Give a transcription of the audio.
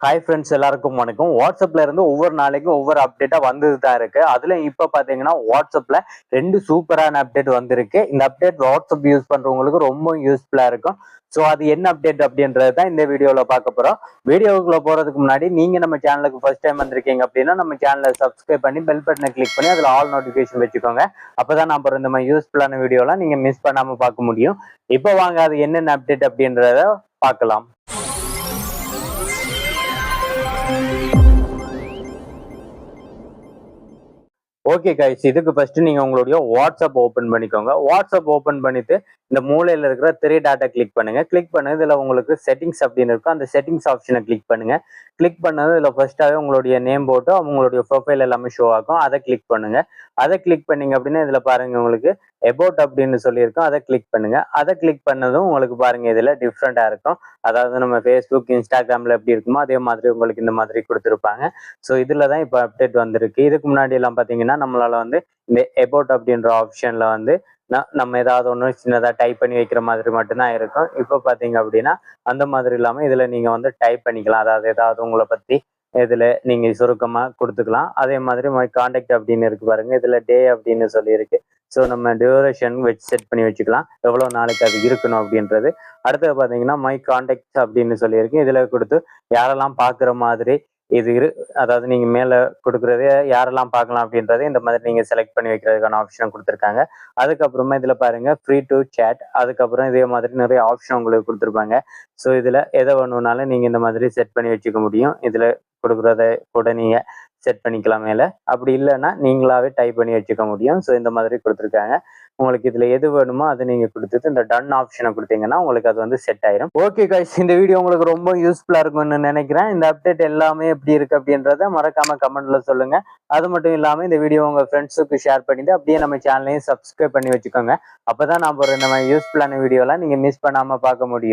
Hi friends, எல்லாருக்கும் வணக்கம். வாட்ஸ்அப்ல இருந்து ஒவ்வொரு நாளைக்கும் ஒவ்வொரு அப்டேட்டா வந்துட்டு தான் இருக்கு. அதுல இப்ப பாத்தீங்கன்னா வாட்ஸ்அப்ல 2 சூப்பரான அப்டேட் வந்திருக்கு. இந்த அப்டேட் வாட்ஸ்அப் யூஸ் பண்றவங்களுக்கு ரொம்ப யூஸ்ஃபுல்லா இருக்கும். ஸோ அது என்ன அப்டேட் அப்படின்றது தான் இந்த வீடியோல பார்க்க போறோம். வீடியோக்குள்ள போறதுக்கு முன்னாடி நீங்க நம்ம சேனலுக்கு ஃபர்ஸ்ட் டைம் வந்திருக்கீங்க அப்படின்னா நம்ம சேனலை சப்ஸ்கிரைப் பண்ணி பெல் பட்டனை கிளிக் பண்ணி அதுல ஆல் நோட்டிபிகேஷன் வச்சுக்கோங்க. அப்பதான் நான் அப்புறம் இந்த மாதிரி யூஸ்ஃபுல்லான வீடியோலாம் நீங்க மிஸ் பண்ணாம பார்க்க முடியும். இப்போ வாங்க அது என்னென்ன அப்டேட் அப்படின்றத பார்க்கலாம். ஓகே கைஸ், இதுக்கு ஃபர்ஸ்ட் நீங்க உங்களுடைய வாட்ஸ்அப் ஓபன் பண்ணிக்கோங்க. வாட்ஸ்அப் ஓபன் பண்ணிட்டு இந்த மூலையில இருக்கிற த்ரீ டாட்டை கிளிக் பண்ணுங்க. கிளிக் பண்ணது இதுல உங்களுக்கு செட்டிங்ஸ் அப்படின்னு இருக்கும். அந்த செட்டிங்ஸ் ஆப்ஷனை கிளிக் பண்ணுங்க. கிளிக் பண்ணது இதுல ஃபர்ஸ்டாவே உங்களுடைய நேம் போட்டு உங்களுடைய ப்ரொஃபைல் எல்லாமே ஷோ ஆகும். அதை கிளிக் பண்ணுங்க. அதை கிளிக் பண்ணீங்க அப்படின்னா இதுல பாருங்க உங்களுக்கு எபோட் அப்படின்னு சொல்லியிருக்கோம். அதை கிளிக் பண்ணுங்க. அதை கிளிக் பண்ணதும் உங்களுக்கு பாருங்க இதுல டிஃப்ரெண்டா இருக்கும். அதாவது நம்ம ஃபேஸ்புக், இன்ஸ்டாகிராம்ல எப்படி இருக்குமோ அதே மாதிரி உங்களுக்கு இந்த மாதிரி கொடுத்துருப்பாங்க. ஸோ இதுல தான் இப்போ அப்டேட் வந்திருக்கு. இதுக்கு முன்னாடி எல்லாம் பாத்தீங்கன்னா நம்மளால வந்து இந்த எபோட் அப்படின்ற ஆப்ஷன்ல வந்து நம்ம ஏதாவது ஒன்று சின்னதாக டைப் பண்ணி வைக்கிற மாதிரி மட்டும்தான் இருக்கும். இப்போ பார்த்தீங்க அப்படின்னா அந்த மாதிரி இல்லாமல் இதில் நீங்கள் வந்து டைப் பண்ணிக்கலாம். அதாவது ஏதாவது உங்களை பற்றி இதில் நீங்கள் சுருக்கமாக கொடுத்துக்கலாம். அதே மாதிரி மை கான்டாக்ட் அப்படின்னு இருக்கு பாருங்க, இதில் டே அப்படின்னு சொல்லியிருக்கு. ஸோ நம்ம டியூரேஷன் வச்சு செட் பண்ணி வச்சுக்கலாம், எவ்வளோ நாளைக்கு அது இருக்கணும் அப்படின்றது. அடுத்தது பார்த்தீங்கன்னா மை கான்டாக்ட் அப்படின்னு சொல்லியிருக்கு. இதில் கொடுத்து யாரெல்லாம் பார்க்குற மாதிரி இது அதாவது நீங்க மேல கொடுக்கறது யாரெல்லாம் பார்க்கலாம் அப்படின்றத இந்த மாதிரி நீங்க செலக்ட் பண்ணி வைக்கிறதுக்கான ஆப்ஷன் கொடுத்துருக்காங்க. அதுக்கப்புறமா இதுல பாருங்க ஃப்ரீ டு சேட், அதுக்கப்புறம் இதே மாதிரி நிறைய ஆப்ஷன் உங்களுக்கு கொடுத்துருப்பாங்க. ஸோ இதுல எதை வேணும்னாலும் நீங்க இந்த மாதிரி செட் பண்ணி வச்சுக்க முடியும். இதுல கொடுக்குறத கூட நீங்க செட் பண்ணிக்கலாம் மேல. அப்படி இல்லைன்னா நீங்களாவே டைப் பண்ணி வச்சுக்க முடியும். ஸோ இந்த மாதிரி கொடுத்துருக்காங்க. உங்களுக்கு இதுல எது வேணுமோ அதை நீங்க கொடுத்துட்டு இந்த டன் ஆப்ஷனை கொடுத்தீங்கன்னா உங்களுக்கு அது வந்து செட் ஆயிரும். ஓகே கைஸ், இந்த வீடியோ உங்களுக்கு ரொம்ப யூஸ்ஃபுல்லா இருக்கும்னு நினைக்கிறேன். இந்த அப்டேட் எல்லாமே எப்படி இருக்கு அப்படின்றத மறக்காம கமெண்ட்ல சொல்லுங்க. அது மட்டும் இல்லாம இந்த வீடியோ உங்க ஃப்ரெண்ட்ஸுக்கு ஷேர் பண்ணிட்டு அப்படியே நம்ம சேனலையும் சப்ஸ்கிரைப் பண்ணி வச்சுக்கோங்க. அப்பதான் நான் போற இந்த மாதிரி யூஸ்ஃபுல்லான வீடியோலாம் நீங்க மிஸ் பண்ணாம பார்க்க முடியும்.